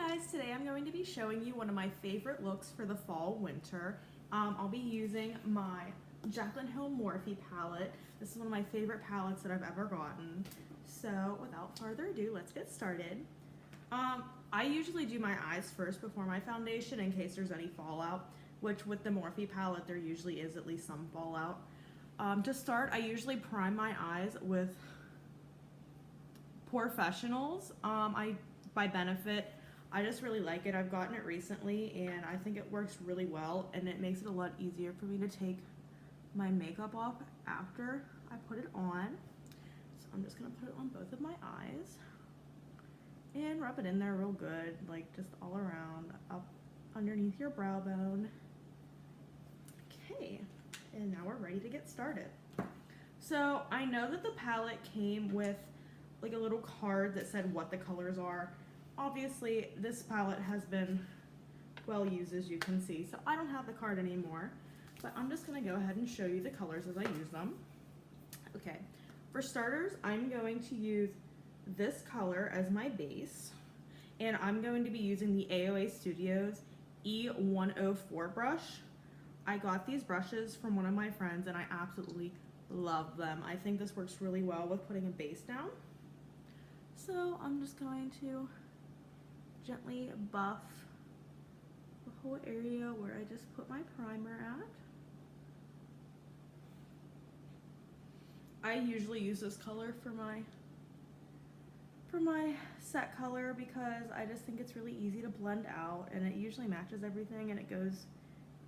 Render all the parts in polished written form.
guys, today I'm going to be showing you one of my favorite looks for the fall winter. I'll be using my Jaclyn Morphe palette. This is one of my favorite palettes that I've ever gotten. So without further ado, let's get started. I usually do my eyes first before my foundation in case there's any fallout, which with the Morphe palette there usually is at least some fallout. To start, I usually prime my eyes with Professionals. By Benefit. I just really like it. I've gotten it recently and I think it works really well, and it makes it a lot easier for me to take my makeup off after I put it on. So I'm just going to put it on both of my eyes and rub it in there real good, like just all around, up underneath your brow bone. Okay, and now we're ready to get started. So I know that the palette came with like a little card that said what the colors are. Obviously, this palette has been well used, as you can see, so I don't have the card anymore, but I'm just going to go ahead and show you the colors as I use them. Okay, for starters, I'm going to use this color as my base, and I'm going to be using the AOA Studios E104 brush. I got these brushes from one of my friends, and I absolutely love them. I think this works really well with putting a base down. So I'm just going to gently buff the whole area where I just put my primer at. I usually use this color for my set color because I just think it's really easy to blend out, and it usually matches everything, and it goes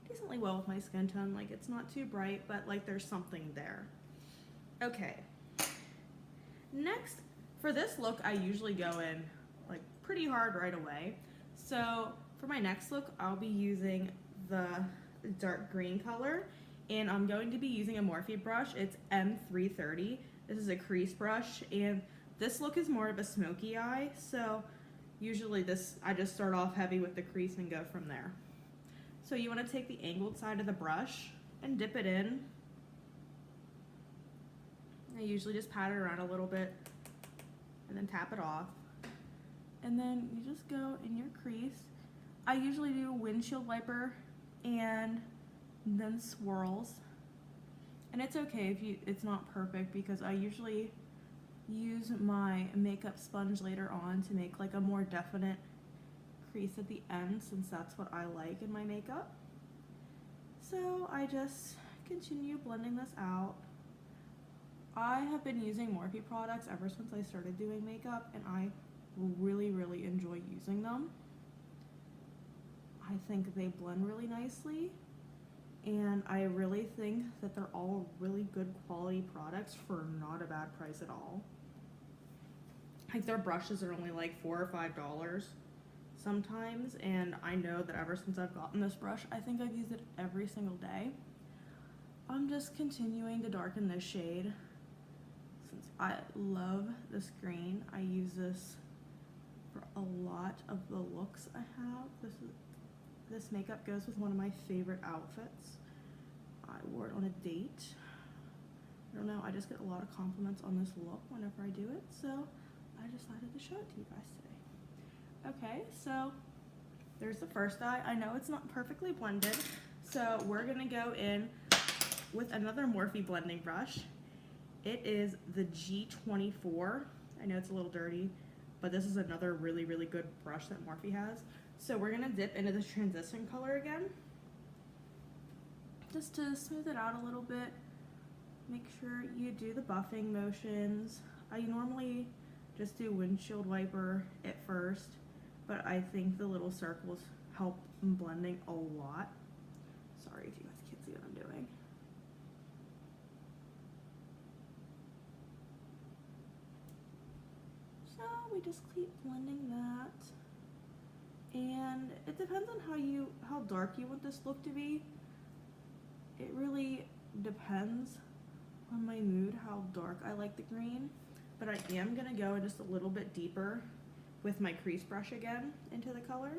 decently well with my skin tone. Like, it's not too bright, but like there's something there. Okay. Next, for this look, I usually go in like pretty hard right away. So for my next look, I'll be using the dark green color, and I'm going to be using a Morphe brush. It's M330. This is a crease brush, and this look is more of a smoky eye. So usually I just start off heavy with the crease and go from there. So you want to take the angled side of the brush and dip it in. I usually just pat it around a little bit and then tap it off. And then you just go in your crease. I usually do windshield wiper and then swirls. And it's okay if it's not perfect, because I usually use my makeup sponge later on to make like a more definite crease at the end, since that's what I like in my makeup. So I just continue blending this out. I have been using Morphe products ever since I started doing makeup, and I really enjoy using them. I think they blend really nicely, and I really think that they're all really good quality products for not a bad price at all. Like, their brushes are only like $4 or $5 sometimes, and I know that ever since I've gotten this brush, I think I've used it every single day. I'm just continuing to darken this shade. Since I love this green, I use this for a lot of the looks I have. This makeup goes with one of my favorite outfits. I wore it on a date. I don't know, I just get a lot of compliments on this look whenever I do it, so I decided to show it to you guys today. Okay, so there's the first eye. I know it's not perfectly blended, so we're gonna go in with another Morphe blending brush. It is the G24. I know it's a little dirty, but this is another really good brush that Morphe has. So we're gonna dip into the transition color again, just to smooth it out a little bit. Make sure you do the buffing motions. I normally just do windshield wiper at first, but I think the little circles help in blending a lot. Sorry if you guys can't see what I'm doing. So we just keep blending that. And it depends on how dark you want this look to be. It really depends on my mood how dark I like the green, but I am gonna go just a little bit deeper with my crease brush again into the color.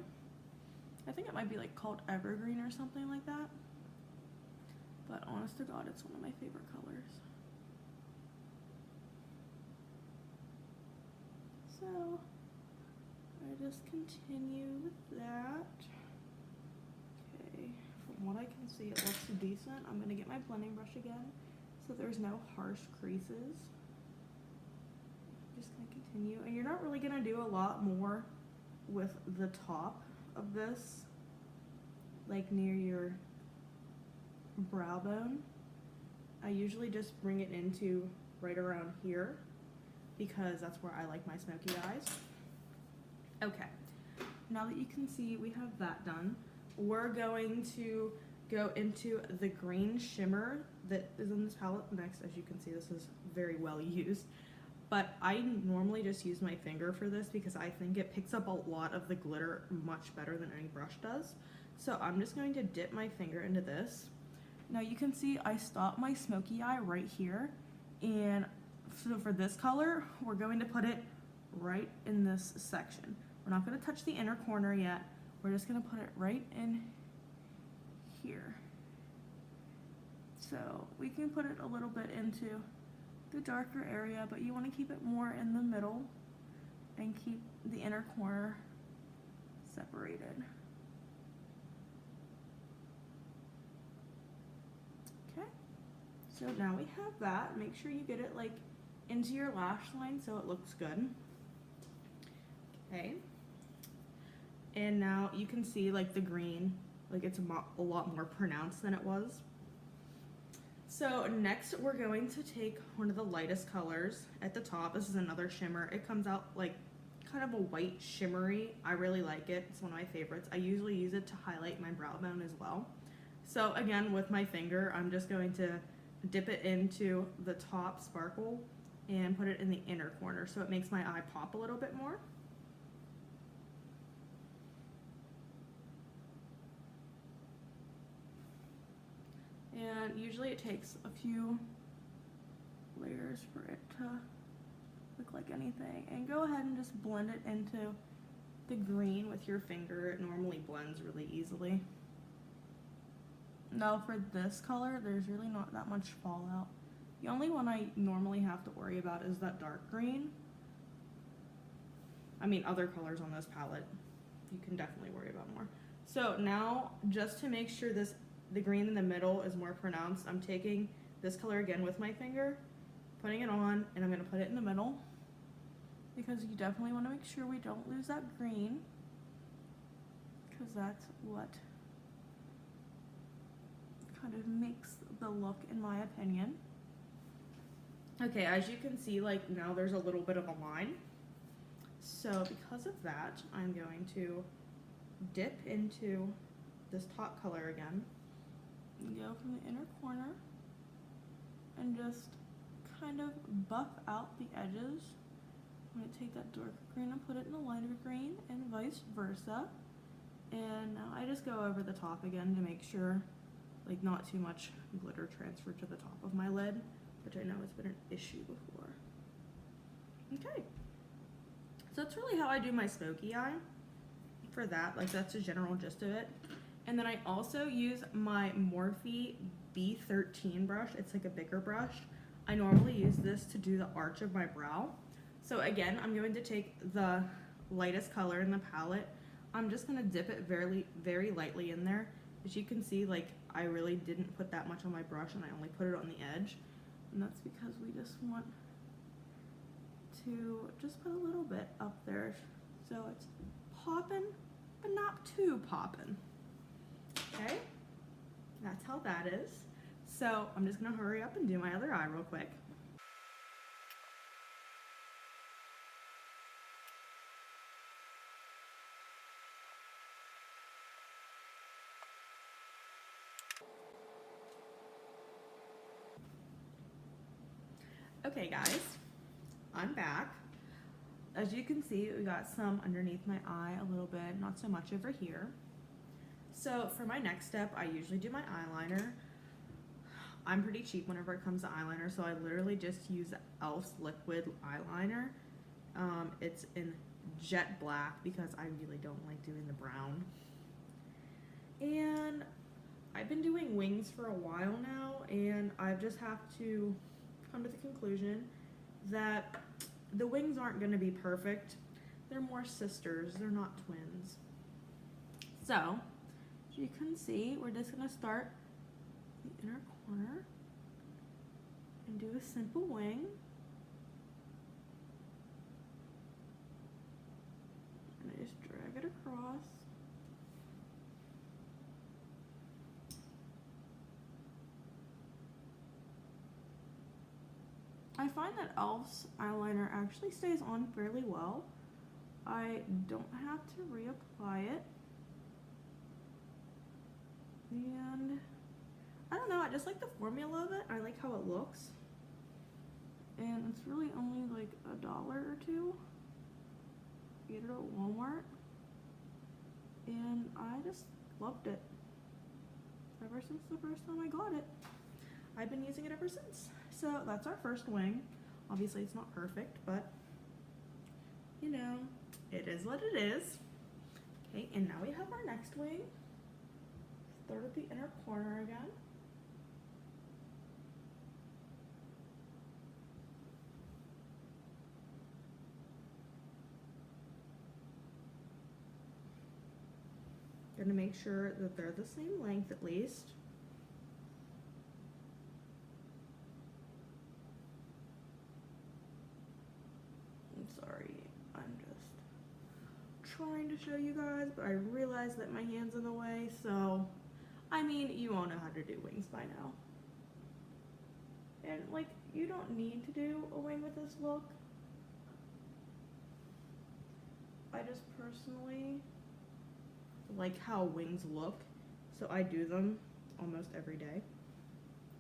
I think it might be like called Evergreen or something like that, but honest to God, it's one of my favorite colors. So I just continue with that. Okay, from what I can see, it looks decent. I'm gonna get my blending brush again so there's no harsh creases. Just gonna continue, and you're not really gonna do a lot more with the top of this, like near your brow bone. I usually just bring it into right around here because that's where I like my smoky eyes. Okay, now that you can see we have that done, we're going to go into the green shimmer that is in this palette next. As you can see, this is very well used, but I normally just use my finger for this because I think it picks up a lot of the glitter much better than any brush does. So I'm just going to dip my finger into this. Now you can see I stopped my smoky eye right here, and so for this color, we're going to put it right in this section. We're not going to touch the inner corner yet. We're just going to put it right in here. So we can put it a little bit into the darker area, but you want to keep it more in the middle and keep the inner corner separated. Okay, so now we have that. Make sure you get it like into your lash line so it looks good. Okay, and now you can see like the green, like it's a lot more pronounced than it was. So next we're going to take one of the lightest colors at the top. This is another shimmer. It comes out like kind of a white shimmery. I really like it. It's one of my favorites. I usually use it to highlight my brow bone as well. So again, with my finger, I'm just going to dip it into the top sparkle and put it in the inner corner so it makes my eye pop a little bit more. And usually it takes a few layers for it to look like anything. And go ahead and just blend it into the green with your finger. It normally blends really easily. Now for this color, there's really not that much fallout. The only one I normally have to worry about is that dark green. I mean, other colors on this palette, you can definitely worry about more. So now, just to make sure the green in the middle is more pronounced, I'm taking this color again with my finger, putting it on, and I'm gonna put it in the middle because you definitely wanna make sure we don't lose that green because that's what kind of makes the look, in my opinion. Okay, as you can see, like now there's a little bit of a line. So because of that, I'm going to dip into this top color again, and go from the inner corner and just kind of buff out the edges. I'm going to take that darker green and put it in a lighter green and vice versa. And now I just go over the top again to make sure like not too much glitter transferred to the top of my lid, which I know has been an issue before. Okay, so that's really how I do my smoky eye for that. Like that's the general gist of it. And then I also use my Morphe B13 brush. It's like a bigger brush. I normally use this to do the arch of my brow. So again, I'm going to take the lightest color in the palette. I'm just gonna dip it very, very lightly in there. As you can see, like I really didn't put that much on my brush and I only put it on the edge. And that's because we just want to just put a little bit up there so it's popping, but not too popping. Okay, that's how that is. So I'm just gonna hurry up and do my other eye real quick. Okay guys, I'm back. As you can see, we got some underneath my eye a little bit, not so much over here. So for my next step, I usually do my eyeliner. I'm pretty cheap whenever it comes to eyeliner, so I literally just use e.l.f.'s liquid eyeliner. It's in jet black because I really don't like doing the brown. And I've been doing wings for a while now, and I just have to come to the conclusion that the wings aren't going to be perfect. they're more sisters, they're not twins. So, as you can see, we're just gonna start the inner corner and do a simple wing. And I just drag it across. I find that e.l.f.'s eyeliner actually stays on fairly well. I don't have to reapply it. And I don't know, I just like the formula of it. I like how it looks. And it's really only like $1 or $2. You get it at Walmart. And I just loved it. Ever since the first time I got it. I've been using it ever since. So that's our first wing. Obviously it's not perfect, but you know, it is what it is. Okay, and now we have our next wing. Start at the inner corner again. Gonna make sure that they're the same length at least. Sorry, I'm just trying to show you guys, but I realize that my hand's in the way, so I mean, you all know how to do wings by now. And like, you don't need to do a wing with this look. I just personally like how wings look, so I do them almost every day.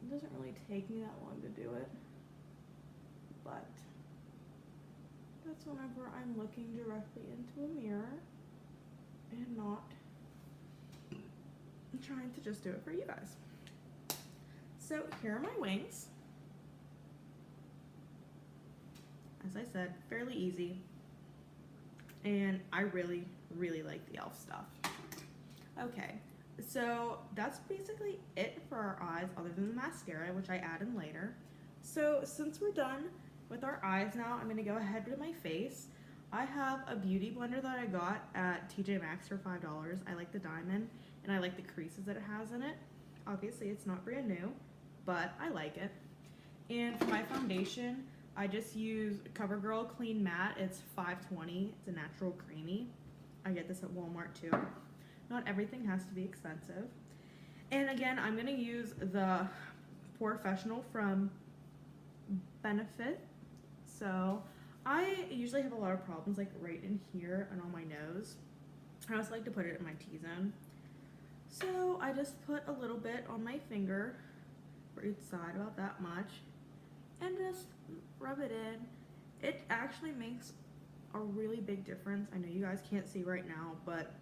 It doesn't really take me that long to do it, but that's whenever I'm looking directly into a mirror and not trying to just do it for you guys. So here are my wings. As I said, fairly easy. And I really, really like the e.l.f. stuff. Okay, so that's basically it for our eyes, other than the mascara, which I add in later. So since we're done with our eyes now, I'm gonna go ahead with my face. I have a beauty blender that I got at TJ Maxx for $5. I like the diamond, and I like the creases that it has in it. Obviously, it's not brand new, but I like it. And for my foundation, I just use CoverGirl Clean Matte. It's $5.20. It's a natural creamy. I get this at Walmart too. Not everything has to be expensive. And again, I'm gonna use the Professional from Benefit. So I usually have a lot of problems like right in here and on my nose. I also like to put it in my T-zone. So I just put a little bit on my finger for each side, about that much, and just rub it in. It actually makes a really big difference. I know you guys can't see right now, but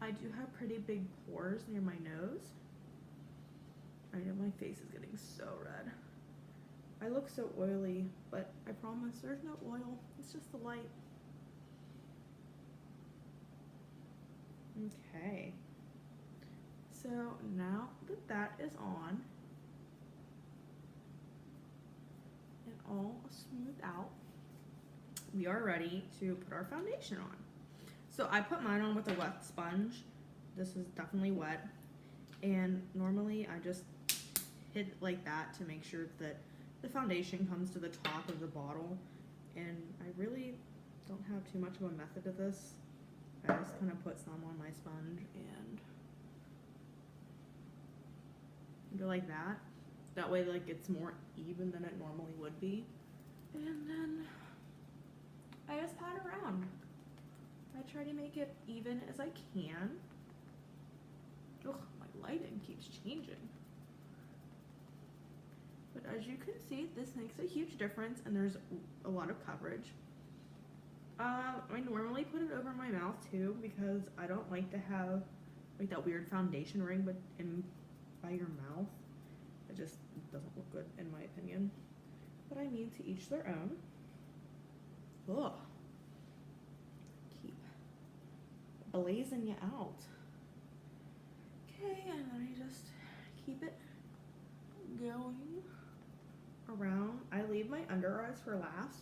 I do have pretty big pores near my nose. I know my face is getting so red. I look so oily, but I promise there's no oil. It's just the light. Okay. So now that that is on and all smoothed out, we are ready to put our foundation on. So I put mine on with a wet sponge. This is definitely wet. And normally I just hit it like that to make sure that the foundation comes to the top of the bottle. And I really don't have too much of a method to this. I just kind of put some on my sponge and go like that. That way like it's more even than it normally would be. And then I just pat around. I try to make it even as I can. Ugh, my lighting keeps changing. But as you can see, this makes a huge difference and there's a lot of coverage. I normally put it over my mouth too because I don't like to have like that weird foundation ring but by your mouth. It just doesn't look good in my opinion. But I mean, to each their own. Ugh. Keep blazing you out. Okay, and then I just keep it going around. I leave my under eyes for last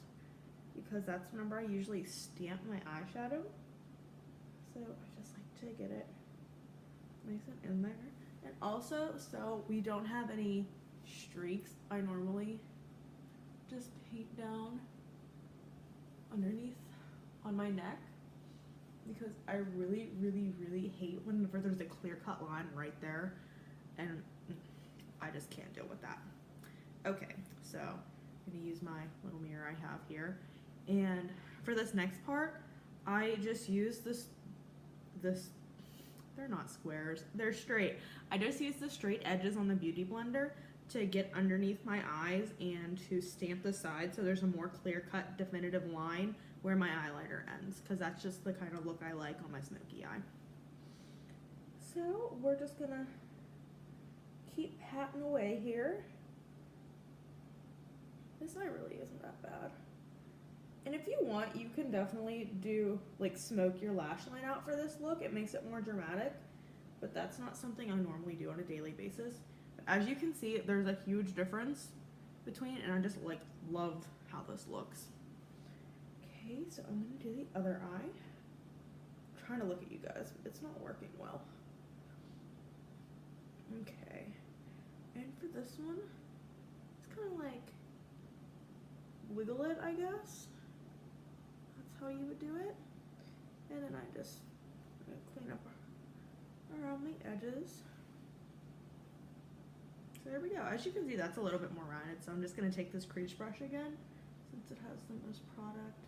because that's whenever I usually stamp my eyeshadow. So I just like to get it nice and in there. And also, so we don't have any streaks, I normally just paint down underneath on my neck, because I really, really, really hate whenever there's a clear-cut line right there, and I just can't deal with that. Okay, so I'm gonna use my little mirror I have here, and for this next part, I just use this, they're not squares, they're straight. I just use the straight edges on the Beauty Blender to get underneath my eyes and to stamp the side so there's a more clear-cut, definitive line where my eyeliner ends, because that's just the kind of look I like on my smoky eye. So we're just gonna keep patting away here. This eye really isn't that bad. And if you want, you can definitely do, like, smoke your lash line out for this look. It makes it more dramatic, but that's not something I normally do on a daily basis. But as you can see, there's a huge difference between, and I just, like, love how this looks. Okay, so I'm gonna do the other eye. I'm trying to look at you guys, but it's not working well. Okay, and for this one, it's kind of like wiggle it, I guess. That's how you would do it. And then I just clean up around the edges. So there we go. As you can see, that's a little bit more rounded. So I'm just going to take this crease brush again, since it has the most product,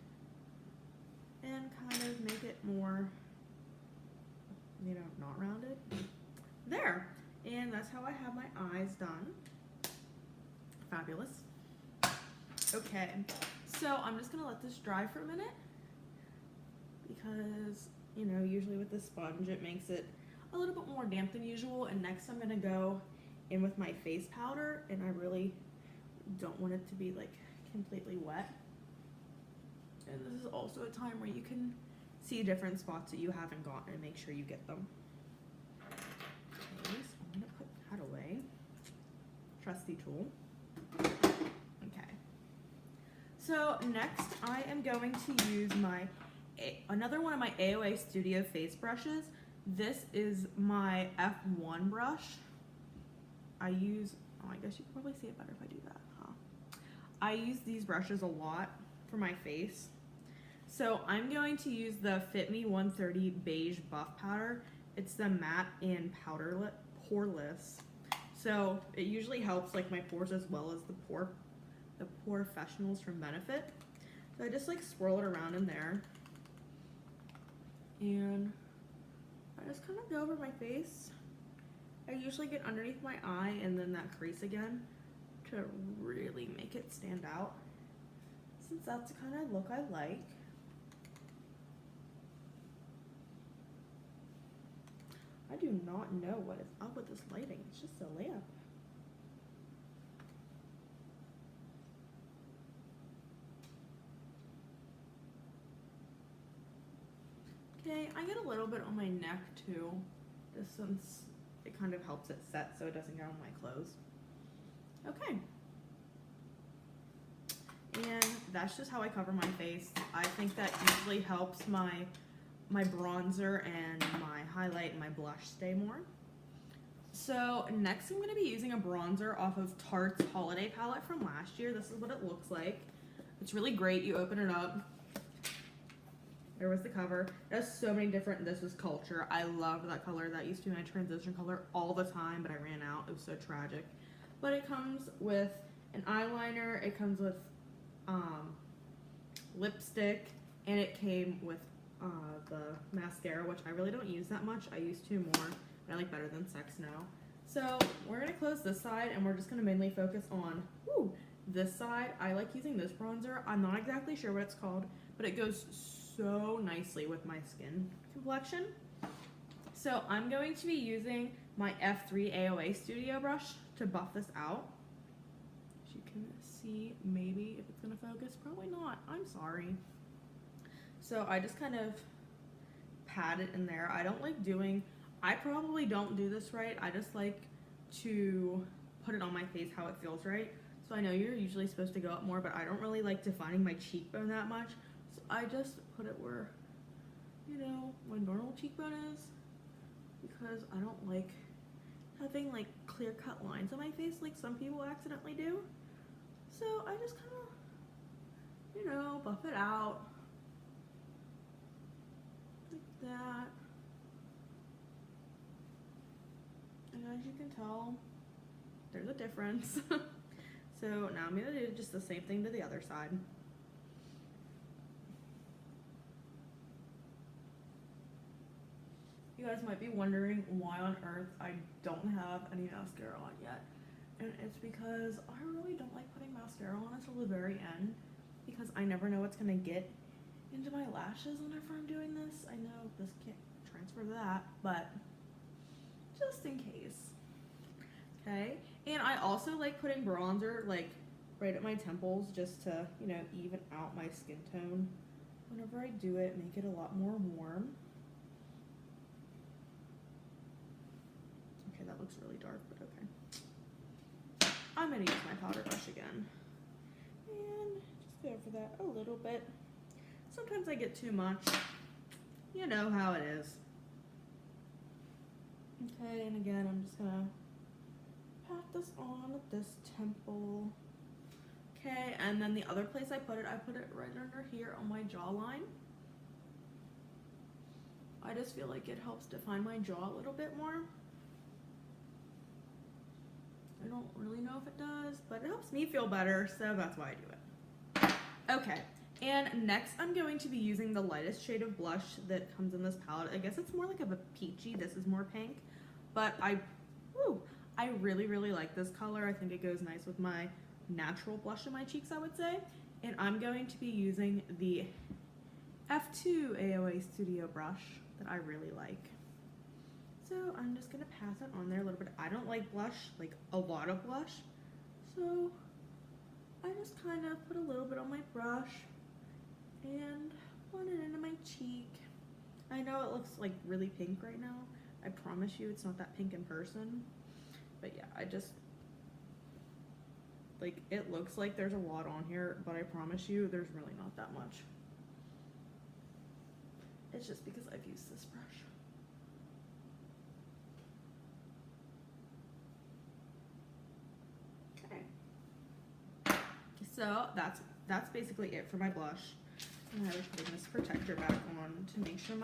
and kind of make it more, you know, not rounded. There. And that's how I have my eyes done. Fabulous. Okay, so I'm just gonna let this dry for a minute, because, you know, usually with the sponge it makes it a little bit more damp than usual. And next I'm gonna go in with my face powder, and I really don't want it to be like completely wet. And this is also a time where you can see different spots that you haven't gotten and make sure you get them. Okay, so I'm gonna put that away. Trusty tool. So next I am going to use another one of my AOA Studio face brushes. This is my F1 brush. I guess you can probably see it better if I do that, huh? I use these brushes a lot for my face. So I'm going to use the Fit Me 130 Beige Buff Powder. It's the matte and poreless. So it usually helps like my pores as well as the pore professionals from Benefit. So I just like swirl it around in there, and I just kind of go over my face. I usually get underneath my eye and then that crease again to really make it stand out, since that's the kind of look I like. I do not know what is up with this lighting. It's just a lamp. Okay, I get a little bit on my neck too, just since it kind of helps it set so it doesn't get on my clothes. Okay. And that's just how I cover my face. I think that usually helps my bronzer and my highlight and my blush stay more. So next I'm going to be using a bronzer off of Tarte's Holiday Palette from last year. This is what it looks like. It's really great. You open it up. There was the cover. It has so many different, this is Culture. I love that color. That used to be my transition color all the time, but I ran out. It was so tragic. But it comes with an eyeliner. It comes with lipstick. And it came with the mascara, which I really don't use that much. I used to more, but I like better than Sex now. So we're going to close this side, and we're just going to mainly focus on this side. I like using this bronzer. I'm not exactly sure what it's called, but it goes so nicely with my skin complexion. So I'm going to be using my F3 AOA Studio brush to buff this out. As you can see, maybe if it's gonna focus, probably not, I'm sorry. So I just kind of pat it in there. I don't like doing, I probably don't do this right. I just like to put it on my face how it feels right. So I know you're usually supposed to go up more, but I don't really like defining my cheekbone that much. So I just put it where, you know, my normal cheekbone is, because I don't like having like clear cut lines on my face like some people accidentally do. So I just kind of, you know, buff it out like that. And as you can tell, there's a difference. So now I'm gonna do just the same thing to the other side. You guys might be wondering why on earth I don't have any mascara on yet. And it's because I really don't like putting mascara on until the very end, because I never know what's gonna get into my lashes whenever I'm doing this. I know this can't transfer that, but just in case. Okay, and I also like putting bronzer like right at my temples just to, you know, even out my skin tone. Whenever I do it, make it a lot more warm. Okay, that looks really dark, but okay. I'm gonna use my powder brush again. And just go over that a little bit. Sometimes I get too much. You know how it is. Okay, and again, I'm just gonna pat this on at this temple. Okay, and then the other place I put it right under here on my jawline. I just feel like it helps define my jaw a little bit more. I don't really know if it does, but it helps me feel better, so that's why I do it. Okay, and next I'm going to be using the lightest shade of blush that comes in this palette. I guess it's more like a peachy. This is more pink, but I really like this color. I think it goes nice with my natural blush in my cheeks, I would say. And I'm going to be using the F2 AOA Studio brush that I really like. So I'm just gonna pass it on there a little bit. I don't like blush, like a lot of blush. So I just kind of put a little bit on my brush and blend it into my cheek. I know it looks like really pink right now. I promise you it's not that pink in person. But yeah, I just, like, it looks like there's a lot on here, but I promise you there's really not that much. It's just because I've used this brush. Okay. So that's basically it for my blush. And I was putting this protector back on to make sure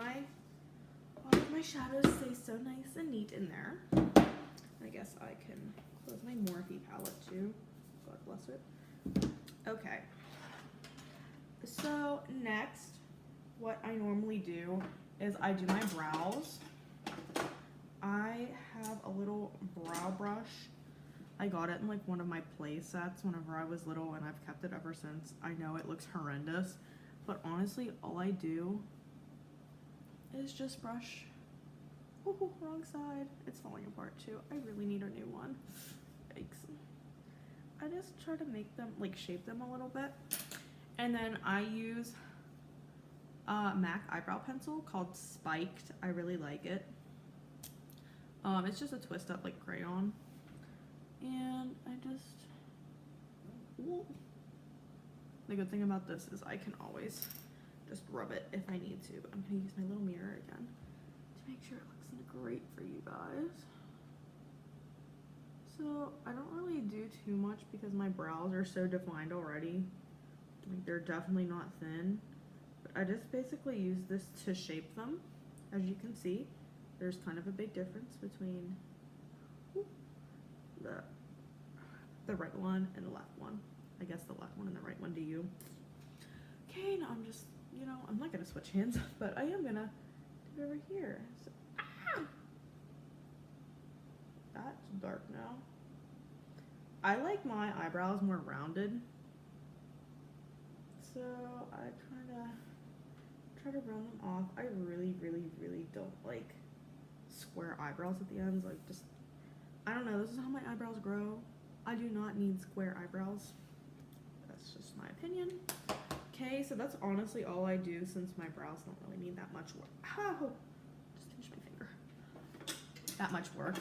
all of my shadows stay so nice and neat in there. I guess I can close my Morphe palette too. God bless it. Okay. So next, what I normally do is I do my brows. I have a little brow brush. I got it in like one of my play sets whenever I was little, and I've kept it ever since. I know it looks horrendous, but honestly, all I do is just brush. Ooh, wrong side. It's falling apart too. I really need a new one. Yikes. I just try to make them, like, shape them a little bit. And then I use a MAC eyebrow pencil called Spiked. I really like it. It's just a twist up like crayon. And I just, ooh. The good thing about this is I can always just rub it if I need to. But I'm gonna use my little mirror again to make sure it looks great for you guys. So I don't really do too much because my brows are so defined already. Like, they're definitely not thin. But I just basically use this to shape them. As you can see, there's kind of a big difference between the right one and the left one. I guess the left one and the right one to you. Okay, now I'm just, you know, I'm not gonna switch hands, but I am gonna do it over here. So, that's dark now. I like my eyebrows more rounded, so I try to round them off. I really don't like square eyebrows at the ends. Like, just, I don't know, this is how my eyebrows grow. I do not need square eyebrows. That's just my opinion. Okay, so that's honestly all I do since my brows don't really need that much work. Ow! Just pinched my finger. That much work.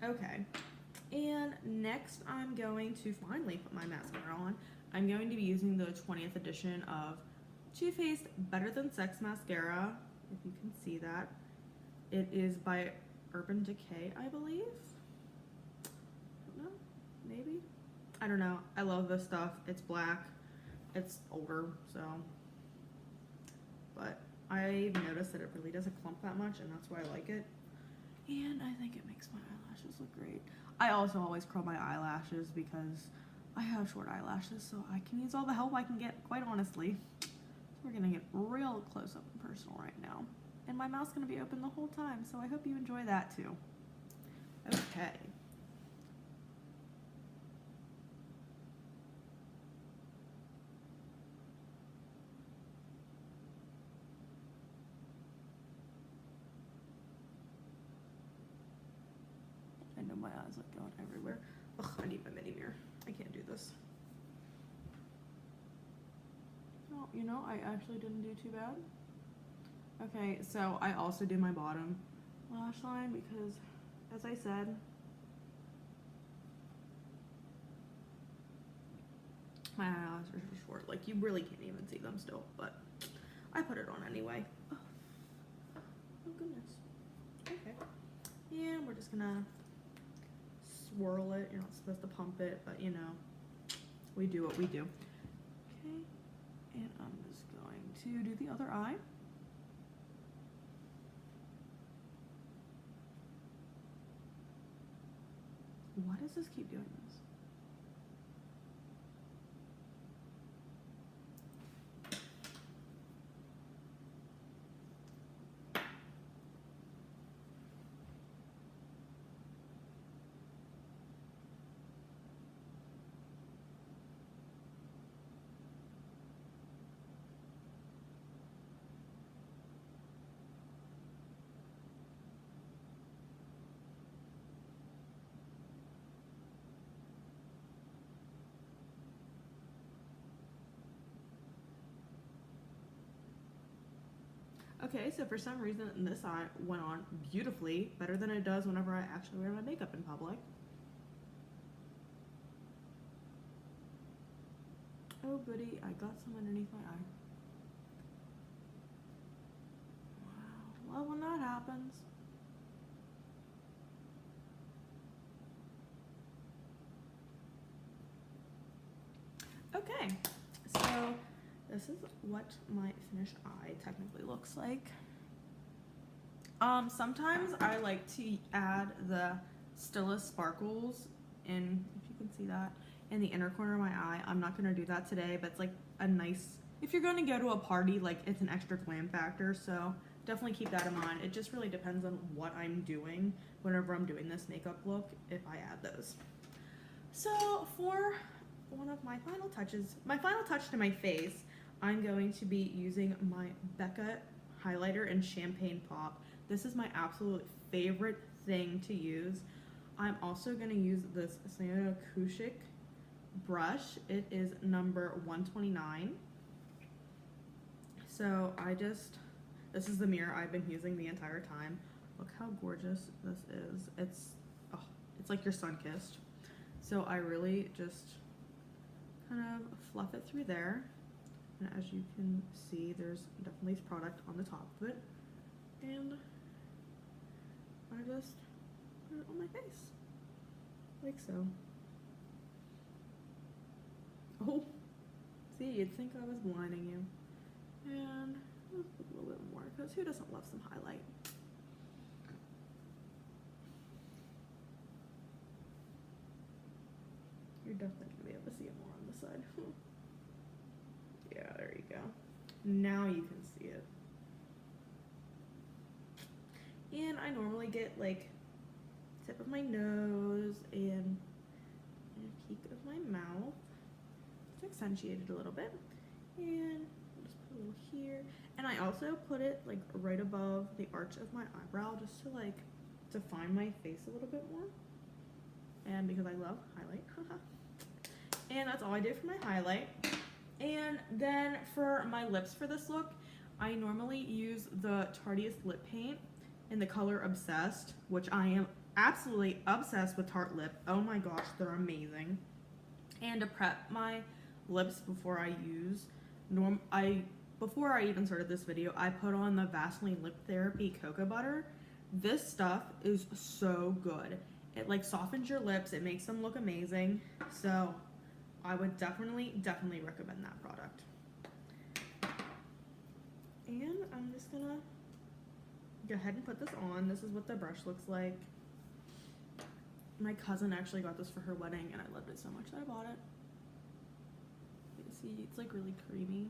Okay, And next I'm going to finally put my mascara on. I'm going to be using the 20th edition of Too Faced Better Than Sex Mascara, if you can see that. It is by Urban Decay, I believe. No, maybe? I don't know. I love this stuff. It's black. It's older, so. But I've noticed that it really doesn't clump that much, and that's why I like it. And I think it makes my eyelashes look great. I also always curl my eyelashes because I have short eyelashes, so I can use all the help I can get, quite honestly. So we're gonna get real close up and personal right now. And my mouth's gonna be open the whole time, so I hope you enjoy that too. Okay. I know my eyes are going everywhere. Ugh, I need my mini mirror. I can't do this. Oh, you know, I actually didn't do too bad. Okay, so I also do my bottom lash line because, as I said, my eyelashes are short. Like, you really can't even see them still, but I put it on anyway. Oh, goodness. Okay. And we're just gonna swirl it. You're not supposed to pump it, but you know, we do what we do. Okay, and I'm just going to do the other eye. Why does this keep doing this? Okay, so for some reason this eye went on beautifully, better than it does whenever I actually wear my makeup in public. Oh goody, I got some underneath my eye. Wow, well when that happens. Okay, so this is what my finished eye technically looks like. Sometimes I like to add the Stylist Sparkles in, if you can see that, in the inner corner of my eye. I'm not gonna do that today, but it's like a nice, if you're gonna go to a party, like it's an extra glam factor, so definitely keep that in mind. It just really depends on what I'm doing whenever I'm doing this makeup look, if I add those. So for one of my final touches, my final touch to my face, I'm going to be using my Becca highlighter in Champagne Pop. This is my absolute favorite thing to use. I'm also going to use this Santa Kushik brush. It is number 129. So this is the mirror I've been using the entire time. Look how gorgeous this is. It's like you're sun-kissed. So I really just kind of fluff it through there. And as you can see, there's definitely product on the top of it. And I just put it on my face. Like so. Oh, see, you'd think I was blinding you. And let's put a little bit more, because who doesn't love some highlight? You're definitely going to be able to see it more on the side. Yeah, there you go. Now you can see it. And I normally get like tip of my nose and a peak of my mouth to accentuate it a little bit. And I'll just put a little here. And I also put it like right above the arch of my eyebrow just to like define my face a little bit more. And because I love highlight. And that's all I did for my highlight. And then for my lips for this look, I normally use the Tarteist lip paint in the color Obsessed, which I am absolutely obsessed with Tarte lip. Oh my gosh, they're amazing. And to prep my lips before I use before I even started this video, I put on the Vaseline Lip Therapy Cocoa Butter. This stuff is so good. It like softens your lips, it makes them look amazing. So I would definitely recommend that product. And I'm just gonna go ahead and put this on. This is what the brush looks like. My cousin actually got this for her wedding and I loved it so much that I bought it. You see, it's like really creamy.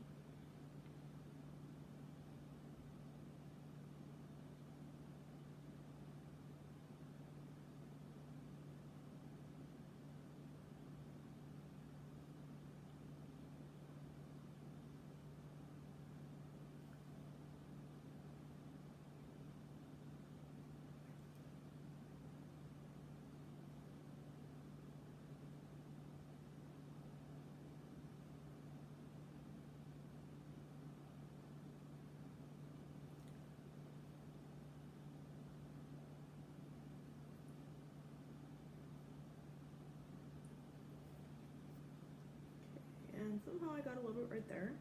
And somehow I got a little bit right there,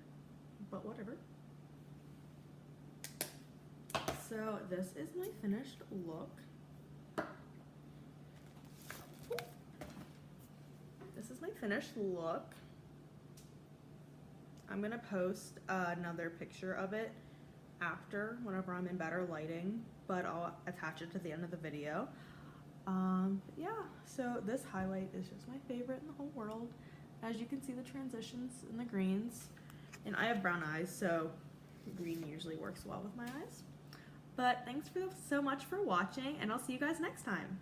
but whatever. So this is my finished look. This is my finished look. I'm gonna post another picture of it after, whenever I'm in better lighting, but I'll attach it to the end of the video. Yeah, so this highlight is just my favorite in the whole world. As you can see, the transitions and the greens, and I have brown eyes, so green usually works well with my eyes. But thanks so much for watching, and I'll see you guys next time.